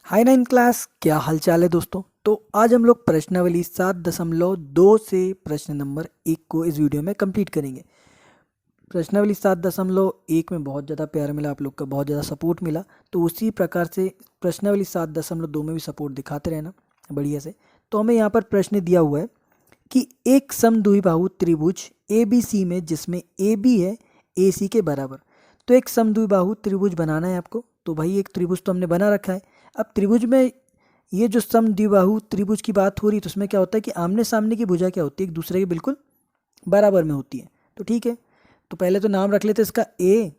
हाय nine class, क्या हाल चाल है दोस्तों। तो आज हम लोग प्रश्नावली 7.2 से प्रश्न नंबर 1 को इस वीडियो में कंप्लीट करेंगे। प्रश्नावली 7.1 में बहुत ज़्यादा प्यार मिला, आप लोग का बहुत ज़्यादा सपोर्ट मिला, तो उसी प्रकार से प्रश्नावली 7.2 में भी सपोर्ट दिखाते रहना बढ़िया से। तो हमें यहाँ पर प्रश्न दिया हुआ है कि एक समद्विबाहु त्रिभुज ए बी सी में जिसमें ए बी है ए सी के बराबर। तो एक समद्विबाहु त्रिभुज बनाना है आपको। तो भाई एक त्रिभुज तो हमने बना रखा है। अब त्रिभुज में ये जो समद्विबाहु त्रिभुज की बात हो रही है तो उसमें क्या होता है कि आमने सामने की भुजा क्या होती है, एक दूसरे के बिल्कुल बराबर में होती है। तो ठीक है, तो पहले तो नाम रख लेते हैं इसका ए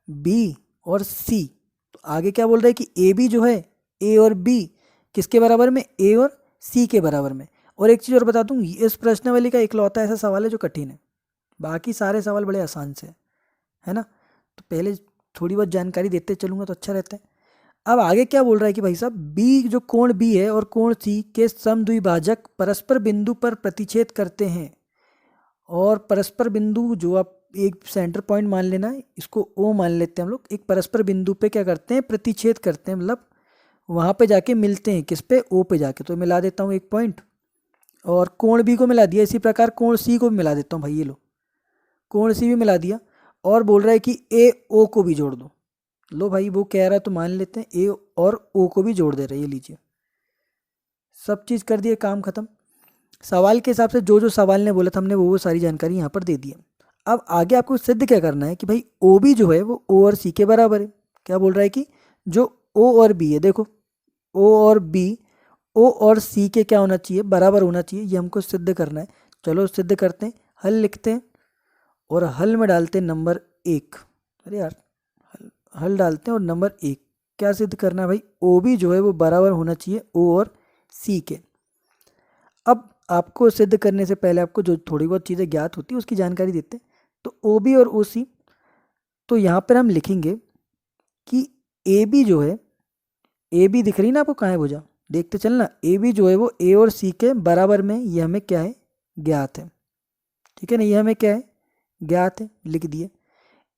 बी और सी। तो आगे क्या बोल रहा है कि ए बी जो है ए और बी किसके बराबर में, ए और सी के बराबर में। और एक चीज़ और बता दूं, इस प्रश्नावली का इकलौता ऐसा सवाल है जो कठिन है, बाकी सारे सवाल बड़े आसान से है ना। तो पहले थोड़ी बहुत जानकारी देते चलूँगा तो अच्छा रहता है। अब आगे क्या बोल रहा है कि भाई साहब बी जो कोण बी है और कोण सी के समद्विभाजक परस्पर बिंदु पर प्रतिच्छेद करते हैं। और परस्पर बिंदु जो आप एक सेंटर पॉइंट मान लेना है, इसको ओ मान लेते हैं हम लोग। एक परस्पर बिंदु पे क्या करते हैं, प्रतिच्छेद करते हैं, मतलब वहाँ पे जाके मिलते हैं, किस पे, ओ पे जाके। तो मिला देता हूँ एक पॉइंट और कोण बी को मिला दिया। इसी प्रकार कोण सी को भी मिला देता हूँ भाई, ये लो कोण सी भी मिला दिया। और बोल रहा है कि ए ओ को भी जोड़ दो। लो भाई वो कह रहा है तो मान लेते हैं, ए और ओ को भी जोड़ दे रहे हैं, ये लीजिए सब चीज़ कर दिए, काम खत्म। सवाल के हिसाब से जो जो सवाल ने बोला था हमने वो सारी जानकारी यहाँ पर दे दी है। अब आगे आपको सिद्ध क्या करना है कि भाई ओ बी जो है वो ओ और सी के बराबर है। क्या बोल रहा है कि जो ओ और बी है, देखो ओ और बी ओ और सी के क्या होना चाहिए, बराबर होना चाहिए। ये हमको सिद्ध करना है। चलो सिद्ध करते हैं, हल लिखते हैं और हल में डालते हैं नंबर 1। अरे यार, हल डालते हैं और नंबर 1 क्या सिद्ध करना है भाई, ओ बी जो है वो बराबर होना चाहिए ओ और सी के। अब आपको सिद्ध करने से पहले आपको जो थोड़ी बहुत चीज़ें ज्ञात होती है उसकी जानकारी देते हैं। तो ओ बी और ओ सी, तो यहाँ पर हम लिखेंगे कि ए बी जो है, ए बी दिख रही ना आपको, कहाँ है भुजा, देखते चलना। ए बी जो है वो ए और सी के बराबर में, ये हमें क्या है, ज्ञात है। ठीक है ना, ये हमें क्या है, ज्ञात है, लिख दिए।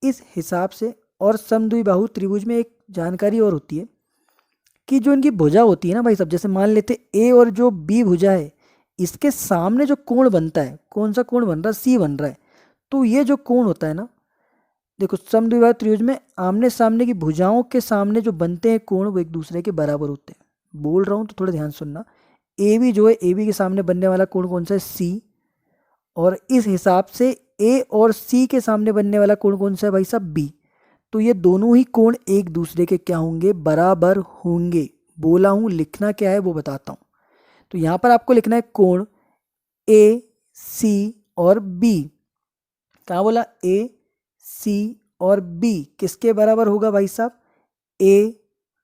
इस हिसाब से और समद्विबाहु त्रिभुज में एक जानकारी और होती है कि जो इनकी भुजा होती है ना भाई साहब, जैसे मान लेते ए और जो बी भुजा है, इसके सामने जो कोण बनता है, कौन सा कोण बन रहा है, सी बन रहा है। तो ये जो कोण होता है ना, देखो समद्विबाहु त्रिभुज में आमने सामने की भुजाओं के सामने जो बनते हैं कोण वो एक दूसरे के बराबर होते हैं। बोल रहा हूँ तो थोड़ा ध्यान सुनना। ए बी जो है, ए बी के सामने बनने वाला कोण कौन सा है, सी। और इस हिसाब से ए और सी के सामने बनने वाला कोण कौन सा है भाई साहब, बी। तो ये दोनों ही कोण एक दूसरे के क्या होंगे, बराबर होंगे। बोला हूँ, लिखना क्या है वो बताता हूँ। तो यहाँ पर आपको लिखना है कोण ए सी और बी। कहाँ बोला, ए सी और बी किसके बराबर होगा भाई साहब, ए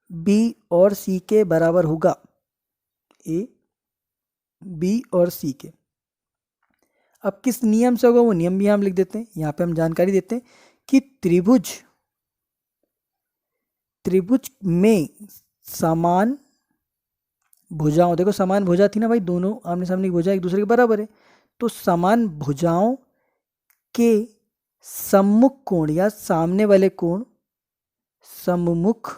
बी और सी के बराबर होगा, ए बी और सी के। अब किस नियम से होगा वो नियम भी हम लिख देते हैं। यहाँ पे हम जानकारी देते हैं कि त्रिभुज में समान भुजाओं, देखो समान भुजा थी ना भाई, दोनों आमने सामने की भुजा एक दूसरे के बराबर है। तो समान भुजाओं के सम्मुख कोण या सामने वाले कोण, सम्मुख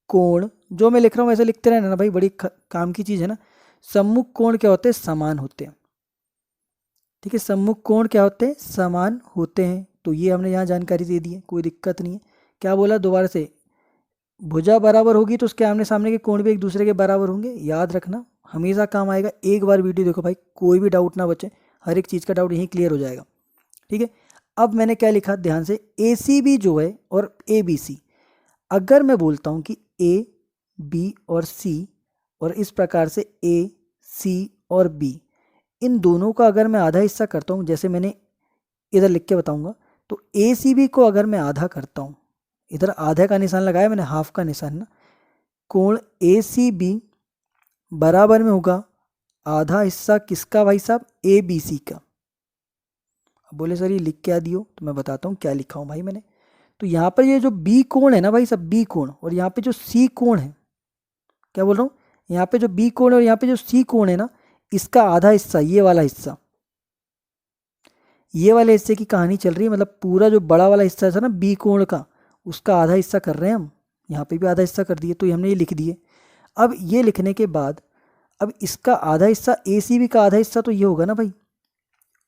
कोण, जो मैं लिख रहा हूँ ऐसे लिखते रहना ना भाई, बड़ी काम की चीज़ है ना। सम्मुख कोण क्या होते हैं, समान होते हैं। ठीक है, सम्मुख कोण क्या होते हैं, समान होते हैं। तो ये हमने यहाँ जानकारी दे दी है, कोई दिक्कत नहीं है। क्या बोला दोबारा से, भुजा बराबर होगी तो उसके आमने सामने के कोण भी एक दूसरे के बराबर होंगे। याद रखना, हमेशा काम आएगा। एक बार वीडियो देखो भाई, कोई भी डाउट ना बचे, हर एक चीज़ का डाउट यहीं क्लियर हो जाएगा। ठीक है, अब मैंने क्या लिखा ध्यान से, ए सी बी जो है और ए बी सी। अगर मैं बोलता हूँ कि ए बी और सी, और इस प्रकार से ए सी और बी, इन दोनों का अगर मैं आधा हिस्सा करता हूँ, जैसे मैंने इधर लिख के बताऊँगा, तो ए सी बी को अगर मैं आधा करता हूँ, इधर आधे का निशान लगाया मैंने, हाफ का निशान ना, कोण ए सी बी बराबर में होगा आधा हिस्सा किसका भाई साहब, ए बी सी का। अब बोले सर ये लिख क्या दियो, तो मैं बताता हूँ क्या लिखा हूँ भाई मैंने। तो यहाँ पर ये जो बी कोण है ना भाई साहब, बी कोण, और यहाँ पे जो सी कोण है, क्या बोल रहा हूँ, यहाँ पे जो बी कोण है और यहाँ पे जो सी कोण है ना, इसका आधा हिस्सा, ये वाला हिस्सा, ये वाले हिस्से की कहानी चल रही है। मतलब पूरा जो बड़ा वाला हिस्सा था ना बी कोण का, उसका आधा हिस्सा कर रहे हैं हम। यहाँ पे भी आधा हिस्सा कर दिए, तो हमने ये लिख दिए। अब ये लिखने के बाद अब इसका आधा हिस्सा ए सी बी का आधा हिस्सा तो ये होगा ना भाई,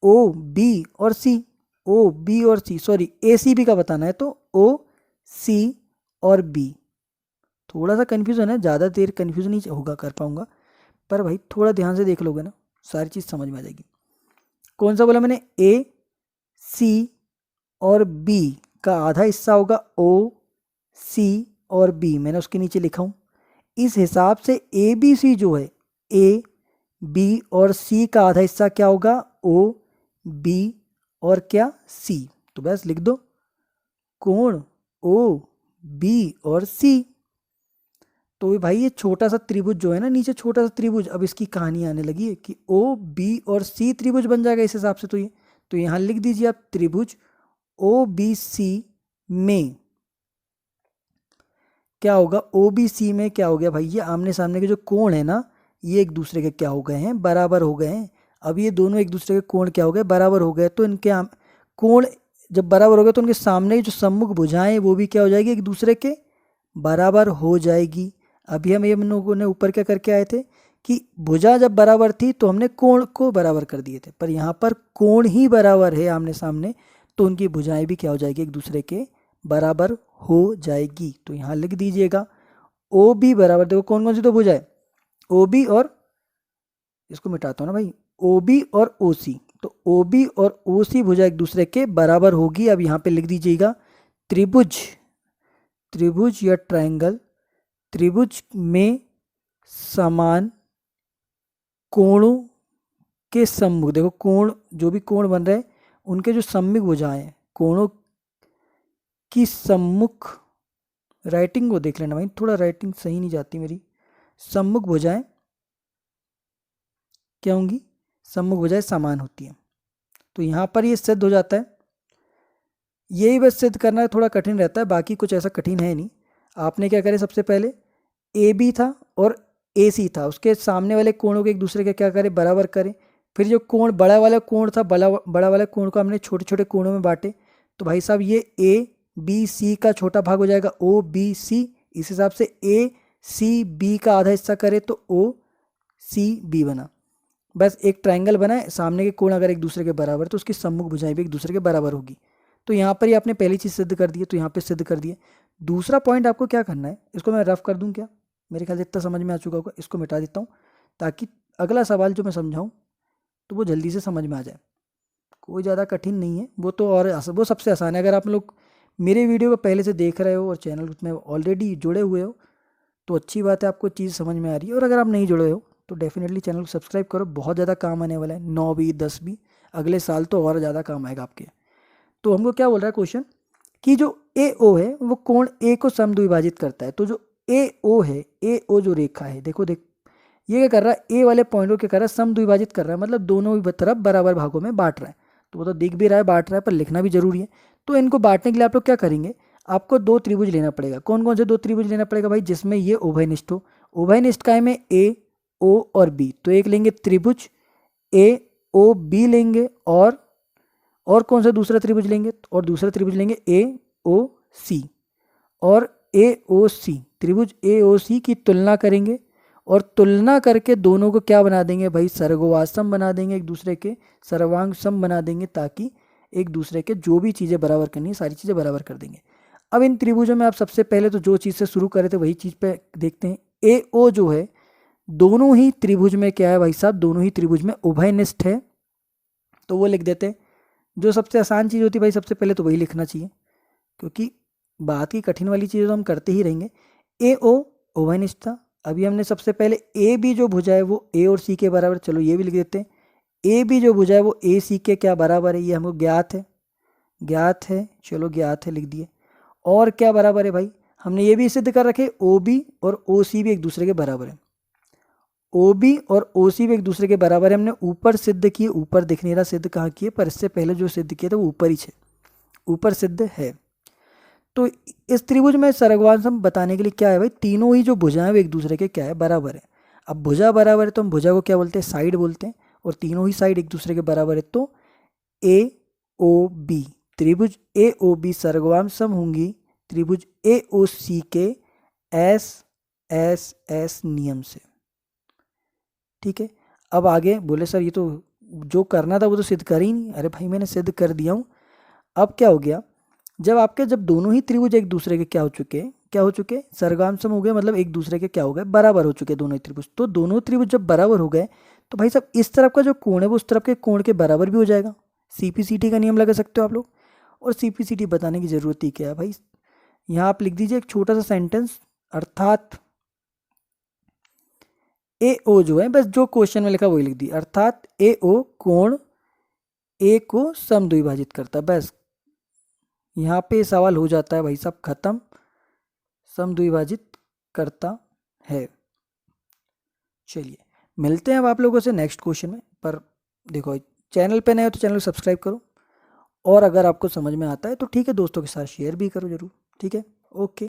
ओ बी और सी, ओ बी और सी, सॉरी ए सी बी का बताना है तो ओ सी और बी। थोड़ा सा कन्फ्यूजन है, ज़्यादा देर कन्फ्यूज नहीं होगा कर पाऊंगा, पर भाई थोड़ा ध्यान से देख लोगे ना सारी चीज़ समझ में आ जाएगी। कौन सा बोला मैंने, ए सी और बी का आधा हिस्सा होगा ओ सी और बी, मैंने उसके नीचे लिखा हूँ। इस हिसाब से ए बी सी जो है, ए बी और सी का आधा हिस्सा क्या होगा, ओ बी और क्या, सी। तो बस लिख दो कोण ओ बी और सी। तो भाई ये छोटा सा त्रिभुज जो है ना नीचे, छोटा सा त्रिभुज, अब इसकी कहानी आने लगी है कि ओ बी और सी त्रिभुज बन जाएगा इस हिसाब से। तो यहाँ लिख दीजिए आप त्रिभुज ओ बी सी में क्या होगा, ओ बी सी में क्या हो गया भाई, ये आमने सामने के जो कोण है ना ये एक दूसरे के क्या हो गए हैं, बराबर हो गए हैं। अब ये दोनों एक दूसरे के कोण क्या हो गए, बराबर हो गए। तो इनके कोण जब बराबर हो गए तो उनके सामने जो सम्मुख भुजाएं वो भी क्या हो जाएगी, एक दूसरे के बराबर हो जाएगी। अभी हम ये लोगों ने ऊपर क्या करके आए थे कि भुजा जब बराबर थी तो हमने कोण को बराबर कर दिए थे, पर यहाँ पर कोण ही बराबर है आमने सामने, तो उनकी भुजाएं भी क्या हो जाएगी, एक दूसरे के बराबर हो जाएगी। तो यहाँ लिख दीजिएगा ओ बी बराबर, देखो कौन कौन सी तो भुजा है, ओ बी और, इसको मिटाता हूँ ना भाई, ओ बी और ओ सी। तो ओ बी और ओ सी भुजा एक दूसरे के बराबर होगी। अब यहाँ पे लिख दीजिएगा त्रिभुज, त्रिभुज या ट्रायंगल, त्रिभुज में समान कोणों के सम्मुख, देखो कोण जो भी कोण बन रहे हैं उनके जो सम्मुख भुजाएं हैं, कोणों की सम्मुख, राइटिंग को देख लेना भाई, थोड़ा राइटिंग सही नहीं जाती मेरी, सम्मुख भुजाएं क्या होंगी, सम्मुख भुजाएं समान होती हैं। तो यहाँ पर ये सिद्ध हो जाता है। यही बस सिद्ध करना थोड़ा कठिन रहता है, बाकी कुछ ऐसा कठिन है नहीं। आपने क्या करें, सबसे पहले ए बी था और ए सी था, उसके सामने वाले कोणों के एक दूसरे के क्या करें, बराबर करें। फिर जो कोण बड़ा वाला कोण था, बड़ा वाला कोण को हमने छोटे छोटे कोणों में बांटे। तो भाई साहब ये ए बी सी का छोटा भाग हो जाएगा ओ बी सी। इस हिसाब से ए सी बी का आधा हिस्सा करे तो ओ सी बी बना। बस एक ट्रायंगल बना है, सामने के कोण अगर एक दूसरे के बराबर तो उसकी सम्मुख भुजाएं भी एक दूसरे के बराबर होगी। तो यहाँ पर ही आपने पहली चीज़ सिद्ध कर दी है, तो यहाँ पे सिद्ध कर दिए। दूसरा पॉइंट आपको क्या करना है, इसको मैं रफ कर दूं क्या, मेरे ख्याल से इतना समझ में आ चुका होगा, इसको मिटा देता हूँ ताकि अगला सवाल जो मैं समझाऊँ तो वो जल्दी से समझ में आ जाए। कोई ज़्यादा कठिन नहीं है वो तो, और वो सबसे आसान है। अगर आप लोग मेरे वीडियो को पहले से देख रहे हो और चैनल में ऑलरेडी जुड़े हुए हो तो अच्छी बात है, आपको चीज़ समझ में आ रही है। और अगर आप नहीं जुड़े हो तो डेफिनेटली चैनल को सब्सक्राइब करो, बहुत ज़्यादा काम आने वाला है, 9 भी 10 भी, अगले साल तो और ज़्यादा काम आएगा आपके। तो हमको क्या बोल रहा है क्वेश्चन कि जो ए ओ है वो कोण ए को समद्विभाजित करता है। तो जो ए ओ है, ए ओ जो रेखा है, देखो ये क्या कर रहा है, ए वाले पॉइंट को क्या कर रहा है, समद्विभाजित कर रहा है, मतलब दोनों तरफ बराबर भागों में बांट रहा है। तो वो तो दिख भी रहा है बांट रहा है, पर लिखना भी जरूरी है। तो इनको बांटने के लिए आप लोग क्या करेंगे, आपको दो त्रिभुज लेना पड़ेगा। कौन कौन से दो त्रिभुज लेना पड़ेगा भाई, जिसमें ये उभयनिष्ठ हो। उभयनिष्ठ काय में ए ओ और बी, तो एक लेंगे त्रिभुज ए ओ बी लेंगे, और कौन सा दूसरा त्रिभुज लेंगे, और दूसरा त्रिभुज लेंगे ए ओ सी। और ए ओ सी, त्रिभुज ए ओ सी की तुलना करेंगे, और तुलना करके दोनों को क्या बना देंगे भाई, सर्गोवासम बना देंगे, एक दूसरे के सर्वांग सम बना देंगे, ताकि एक दूसरे के जो भी चीज़ें बराबर करनी है सारी चीज़ें बराबर कर देंगे। अब इन त्रिभुजों में आप सबसे पहले तो जो चीज़ से शुरू करे थे वही चीज़ पे देखते हैं। ए ओ जो है दोनों ही त्रिभुज में क्या है भाई साहब, दोनों ही त्रिभुज में उभयनिष्ठ है, तो वो लिख देते हैं। जो सबसे आसान चीज़ होती है भाई सबसे पहले तो वही लिखना चाहिए, क्योंकि बात की कठिन वाली चीज़ें तो हम करते ही रहेंगे। ए ओ उभयनिष्ठ था। अभी हमने सबसे पहले ए बी जो भुजा है वो ए और सी के बराबर, चलो ये भी लिख देते हैं। ए बी जो भुजा है वो ए सी के क्या बराबर है, ये हमको ज्ञात है, ज्ञात है, चलो ज्ञात है लिख दिए। और क्या बराबर है भाई, हमने ये भी सिद्ध कर रखे ओ बी और ओ सी भी एक दूसरे के बराबर है। ओ बी और ओ सी भी एक दूसरे के बराबर है, हमने ऊपर सिद्ध किए, ऊपर दिख नहीं रहा सिद्ध कहाँ किए, पर इससे पहले जो सिद्ध किया था वो ऊपर ही है, ऊपर सिद्ध है। तो इस त्रिभुज में सर्गवासम बताने के लिए क्या है भाई, तीनों ही जो भुजाएं वो एक दूसरे के क्या है, बराबर है। अब भुजा बराबर है तो हम भुजा को क्या बोलते हैं, साइड बोलते हैं, और तीनों ही साइड एक दूसरे के बराबर है। तो ए ओ बी, त्रिभुज ए ओ बी सर्गवासम होंगी त्रिभुज ए ओ सी के एस एस नियम से। ठीक है, अब आगे बोले सर ये तो जो करना था वो तो सिद्ध कर ही नहीं। अरे भाई मैंने सिद्ध कर दिया हूँ। अब क्या हो गया, जब दोनों ही त्रिभुज एक दूसरे के क्या हो चुके, सरगाम सम हो गए, मतलब एक दूसरे के क्या हो गए, बराबर हो चुके दोनों ही त्रिभुज। तो दोनों त्रिभुज जब बराबर हो गए तो भाई साहब इस तरफ का जो कोण है वो उस तरफ के कोण के बराबर भी हो जाएगा। सीपीसीटी का नियम लगा सकते हो आप लोग। और सीपीसीटी बताने की जरूरत ही क्या है भाई, यहाँ आप लिख दीजिए एक छोटा सा सेंटेंस, अर्थात ए ओ जो है, बस जो क्वेश्चन में लिखा वही लिख दी, अर्थात ए ओ कोण ए को समद्विभाजित करता है। बस यहाँ पे सवाल हो जाता है भाई साहब खत्म, समद्विभाजित करता है। चलिए मिलते हैं अब आप लोगों से नेक्स्ट क्वेश्चन में। पर देखो, चैनल पे नए हो तो चैनल को सब्सक्राइब करो, और अगर आपको समझ में आता है तो ठीक है, दोस्तों के साथ शेयर भी करो जरूर। ठीक है, ओके।